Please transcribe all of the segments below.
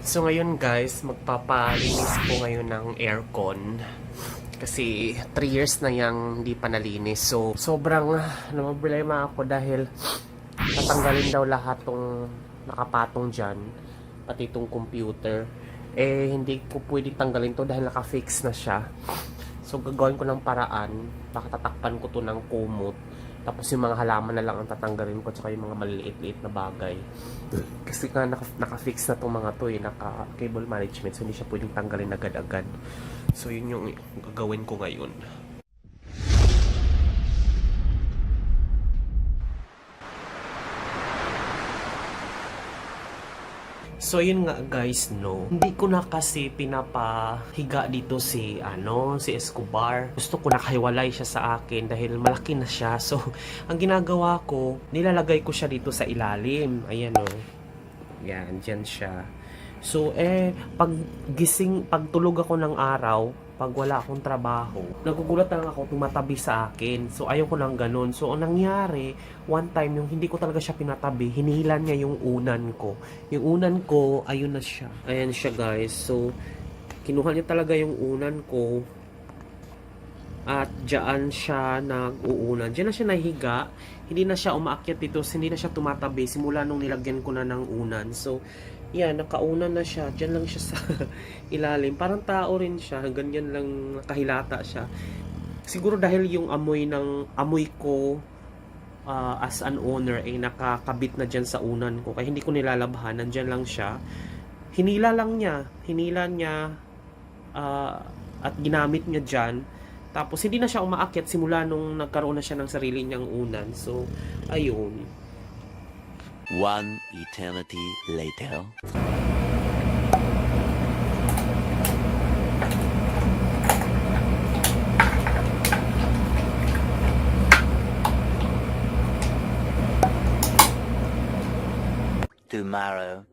So ngayon guys, magpapalinis po ngayon ng aircon. Kasi 3 years na yang hindi pa nalinis. So sobrang problema ako dahil tatanggalin daw lahat tong nakapatong dyan. Pati itong computer. Eh hindi ko pwedeng tanggalin to dahil naka-fix na siya. So gagawin ko ng paraan. Baka tatakpan ko to ng kumot. Tapos yung mga halaman na lang ang tatanggalin ko, tsaka yung mga maliliit-liit na bagay. Kasi nga naka-fix na itong mga to eh, naka-cable management, so hindi siya pwedeng tanggalin agad-agad. So yun yung gagawin ko ngayon. So yun nga guys, no. Hindi ko na kasi pinapahiga dito si Escobar. Gusto ko nakahiwalay siya sa akin dahil malaki na siya. So ang ginagawa ko, nilalagay ko siya dito sa ilalim. Ayan oh. Yan, dyan siya. So pag tulog ako ng araw, pag wala akong trabaho, nagugulat lang ako, tumatabi sa akin. So ayaw ko nang ganun. So ang nangyari, one time yung hindi ko talaga siya pinatabi, hinihilan niya yung unan ko. Yung unan ko, ayun na siya. Ayan siya guys. So kinuha niya talaga yung unan ko. At diyan siya nag-uunan. Diyan na siya nahiga. Hindi na siya umaakyat dito. Hindi na siya tumatabi. Simula nung nilagyan ko na ng unan. So yan, nakaunan na siya. Diyan lang siya sa ilalim. Parang tao rin siya. Ganyan lang nakahilata siya. Siguro dahil yung amoy ko as an owner ay nakakabit na dyan sa unan ko. Kaya hindi ko nilalabhan. Nandyan lang siya. Hinila niya at ginamit niya dyan. Tapos hindi na siya umaakyat simula nung nagkaroon na siya ng sarili niyang unan. So, ayun. One eternity later. Tomorrow.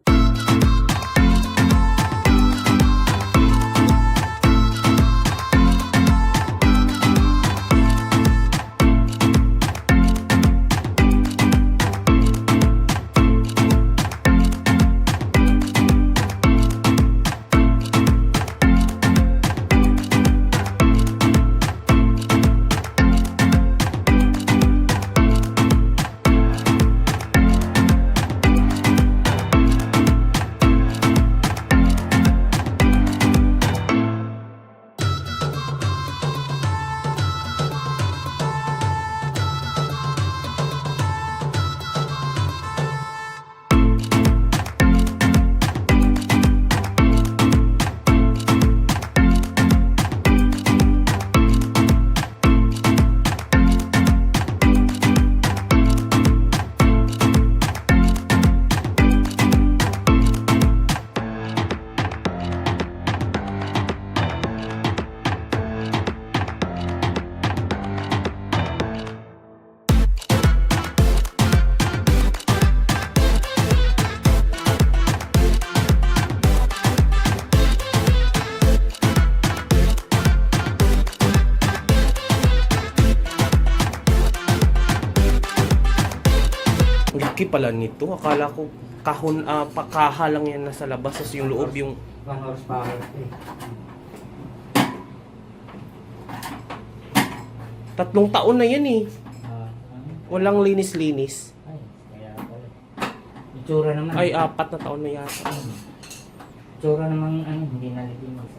Laki pala nito. Akala ko kaha lang yan nasa labas. Tapos yung loob yung... 1 horsepower. 3 taon na yan eh. Ano? Walang linis-linis. Ay, kaya pala. Itsura naman. Ay, 4 na taon na yata. Itsura naman, hindi nalilimos.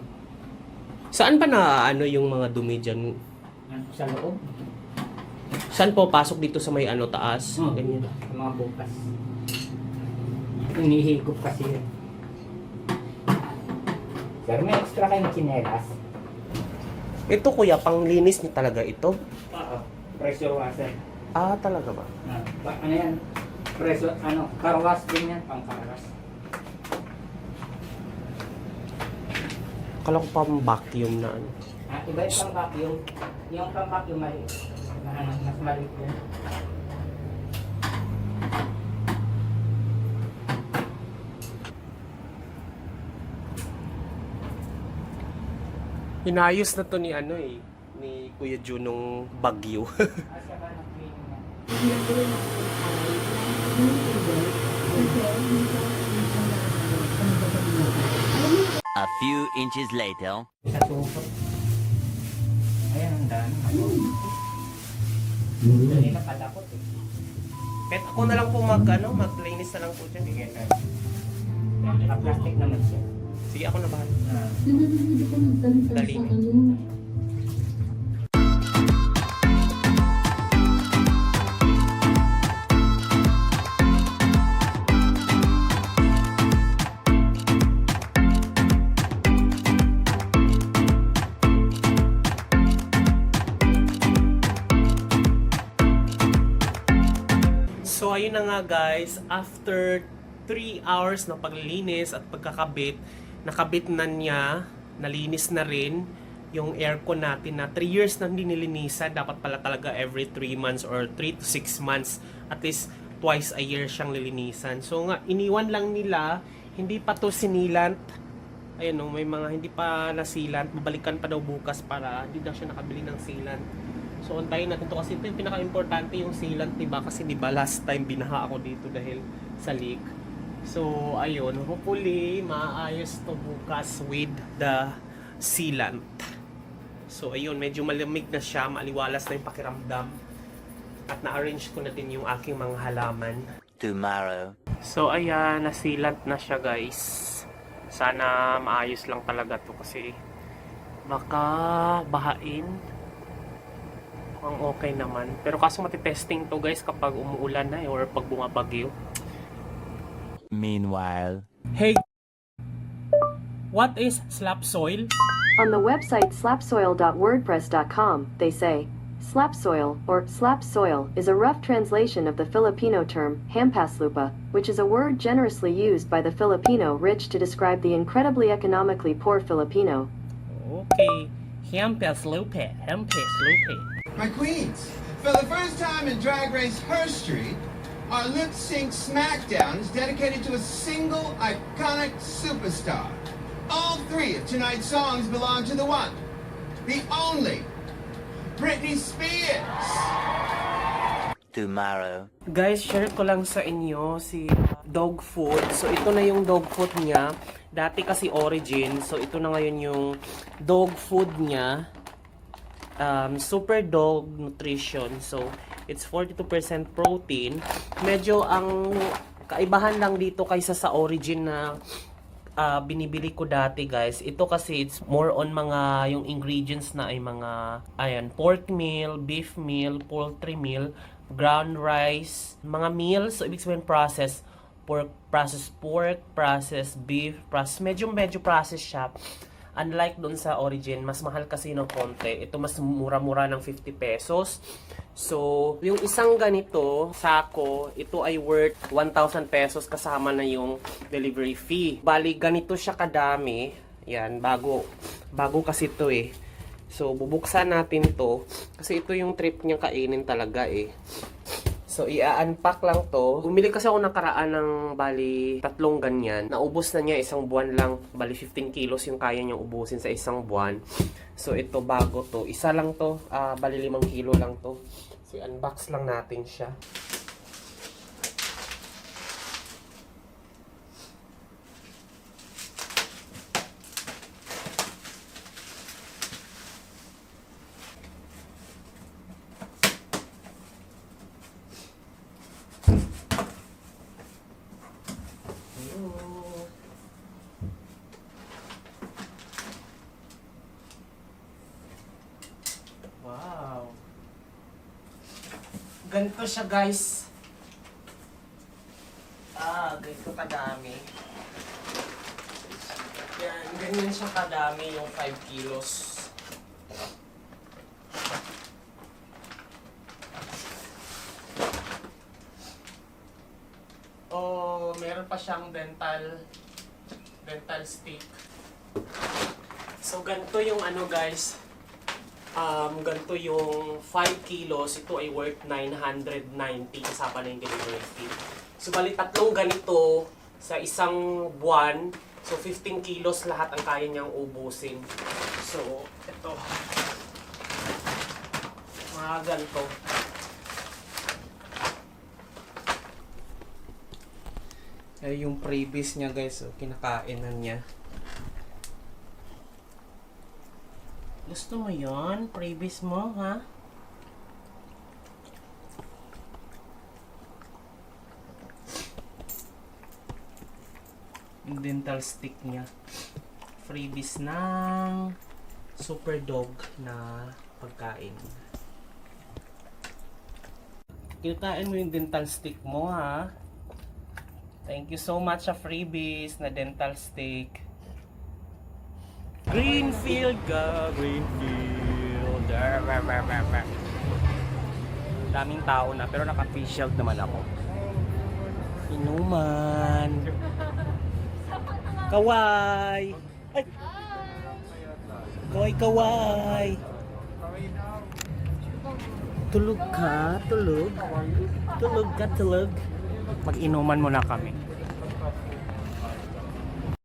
Saan pa na yung mga dumi dyan? Sa loob. Saan po pasok dito sa may taas? Ganyan. Sa mga bukas. Inihigop kasi yun. Sir, may extra kayong tsinelas? Ito kuya, panglinis niyo talaga ito? Oo. Pressure washer. Talaga ba? Ano yan? Pressure, car wash din yan. Pang car wash. Kala ko pang vacuum na ano. Iba yung pang vacuum. Yung pang vacuum maliit. Mas maliit yan. Inayos na to ni ni Kuya Junong Bagyo. A few inches later. Sa tuhod. Ayan, ang dami. Kanina padakot eh. Kahit ako na lang po maglinis na lang po dyan. Sige, sir. Naka-plastic naman siya. Sige, ako na bahala. Ah. Dali. So ayun na nga guys, after 3 hours na paglilinis at pagkakabit, nakabit na niya, nalinis na rin yung aircon natin na 3 years na hindi nilinisan. Dapat pala talaga every 3 months or 3 to 6 months, at least twice a year siyang lilinisan. So nga, iniwan lang nila, hindi pa to sinilant. Ayun may mga hindi pa nasilant, babalikan pa daw bukas para hindi na siya nakabili ng sealant. So, antayin natin to kasi ito yung pinaka-importante yung sealant, diba? Kasi diba last time binaha ako dito dahil sa leak. So, ayun. Hopefully, maayos to bukas with the sealant. So, ayun. Medyo malamig na siya. Maliwalas na yung pakiramdam. At na-arrange ko na din yung aking mga halaman. Tomorrow. So, ayan. Na-sealant na siya, guys. Sana maayos lang talaga to kasi baka bahain. Ang okay naman. Pero kaso matitesting to guys kapag umuulan na or pag bumabagyo. Meanwhile. Hey! What is slap soil? On the website slapsoil.wordpress.com, they say, slapsoil, or slap soil, is a rough translation of the Filipino term, hampaslupa, which is a word generously used by the Filipino rich to describe the incredibly economically poor Filipino. Okay. Hampaslupa. Hampaslupa. My queens, for the first time in Drag Race history, our lip sync smackdown is dedicated to a single iconic superstar. All 3 of tonight's songs belong to the one, the only, Britney Spears. Tomorrow. Guys, share ko lang sa inyo si dog food. So, ito na yung dog food niya. Dati kasi Origin. So, ito na ngayon yung dog food niya. Super Dog Nutrition. So, it's 42% protein. Medyo ang kaibahan lang dito kaysa sa Origin na binibili ko dati guys. Ito kasi it's more on mga yung ingredients na ay mga pork meal, beef meal, poultry meal, ground rice, mga meals. So, ibig sabihin processed pork, processed beef, medyo processed siya. Unlike doon sa Origin, mas mahal kasi ng konti. Ito mas mura-mura ng 50 pesos. So, yung isang ganito, sako, ito ay worth 1,000 pesos kasama na yung delivery fee. Bali, ganito siya kadami. Yan, bago kasi ito eh. So, bubuksan natin to. Kasi ito yung trip niya kainin talaga eh. So, i-unpack lang to. Bumili kasi ako nakaraan ng bali 3 ganyan. Naubos na niya isang buwan lang. Bali 15 kilos yung kaya niyang ubusin sa isang buwan. So, ito bago to. Isa lang to. Bali 5 kilo lang to. So, i-unbox lang natin siya. Wow. Ganito siya guys. Ganito kadami. Yan, ganyan siya kadami yung 5 kilos. Oh, meron pa siyang dental stick. So, ganito yung ano guys. Ganito yung 5 kilos. Ito ay worth 990 kasama na yung delivery fee. So, bali 3 ganito sa isang buwan. So, 15 kilos lahat ang kaya niyang ubusin. So, ito. Mga ganito. Ay, yung freebies niya guys, oh, kinakainan niya. Gusto mo yon freebies mo, ha? Yung dental stick niya. Freebies ng super dog na pagkain. Kinutain mo yung dental stick mo, ha? Thank you so much sa freebies na dental stick. Greenfield ka, Greenfield. Daming tao na, pero naka-face shield naman ako. Inuman. Kaway. Ay. Kaway, kaway. Tulog ka, tulog. Tulog ka, tulog. Mag-inuman muna kami.